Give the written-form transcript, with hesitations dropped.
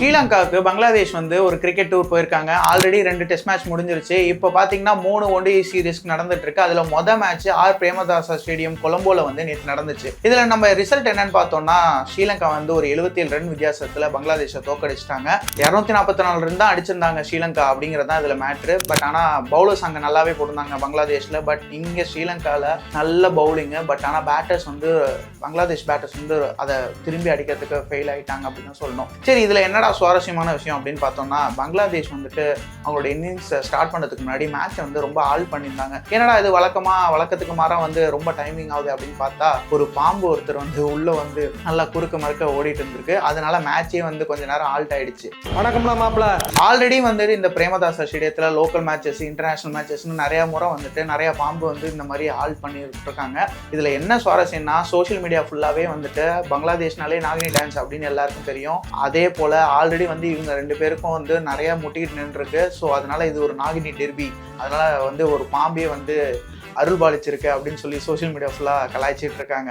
ஸ்ரீலங்காவுக்கு பங்களாதேஷ் வந்து ஒரு cricket tour போயிருக்காங்க. ஆல்ரெடி 2 டெஸ்ட் மேட்ச் முடிஞ்சிருச்சு. இப்போ பார்த்தீங்கன்னா 3 ஒன்டே சீரிஸ் நடந்துட்டு இருக்கு. அதுல மேட்ச் ஆர் பிரேமதாசா ஸ்டேடியம் கொலம்போல வந்து நேற்று நடந்துச்சு. இதுல நம்ம ரிசல்ட் என்னன்னு பார்த்தோம்னா ஸ்ரீலங்கா வந்து ஒரு 77 ரன் வித்தியாசத்துல பங்களாதேஷை தோக்கடிச்சிட்டாங்க. 244 ரன் தான் அடிச்சிருந்தாங்க ஸ்ரீலங்கா அப்படிங்கிறது தான் இதுல மேட்ரு. பட் ஆனா பவுலர்ஸ் அங்க நல்லாவே போட்டிருந்தாங்க பங்களாதேஷ்ல. பட் இங்க ஸ்ரீலங்கால நல்ல பவுலிங். பட் ஆனா பேட்டர்ஸ் வந்து பங்களாதேஷ் பேட்டர்ஸ் வந்து அதை திரும்பி அடிக்கிறதுக்கு ஃபெயில் ஆயிட்டாங்க அப்படின்னு சொல்லணும். சரி, இதுல என்னடா சுவாரஸ்யமான விஷயம் அப்படின்னு பார்த்தோம்னா பங்களாதேஷ் வந்துட்டு அவங்களோட இன்னிங்ஸ் ஸ்டார்ட் பண்ணதுக்கு முன்னாடி மேட்ச் வந்து ரொம்ப ஆல் பண்ணியிருந்தாங்க. என்னடா இது வழக்கத்துக்கு மாறா வந்து ரொம்ப டைமிங் ஆகுது அப்படின்னு பார்த்தா ஒரு பாம்பு ஒருத்தர் வந்து உள்ள வந்து நல்லா குறுக்க மறுக்க ஓடிட்டு இருந்திருக்கு. அதனால மேட்சே வந்து கொஞ்ச நேரம் ஆல்ட் ஆயிடுச்சு. வணக்கம்ல மாப்பிள. ஆல்ரெடி வந்து இந்த பிரேமதாசா ஸ்டேடியத்துல லோக்கல் மேட்சஸ் இன்டர்நேஷனல் மேட்சஸ்னு நிறைய முறை வந்துட்டு நிறைய பாம்பு வந்து இந்த மாதிரி ஆல்ட் பண்ணிட்டு இருக்காங்க. இதுல என்ன சுவாரஸ்யம்னா சோசியல் மீடியா ஃபுல்லாவே வந்துட்டு பங்களாதேஷ்னாலே நாகினி டான்ஸ் அப்படின்னு எல்லாருக்கும் தெரியும். அதே போல ஆல்ரெடி வந்து இவங்க 2 பேருக்கும் வந்து நிறைய முட்டிக்கிட்டு நின்றுருக்கு. ஸோ அதனால இது ஒரு நாகினி டெர்பி, அதனால வந்து ஒரு பாம்பே வந்து அருள் பாலிச்சிருக்கு அப்படின்னு சொல்லி சோசியல் மீடியா ஃபுல்லாக கலாய்ச்சிட்டு இருக்காங்க.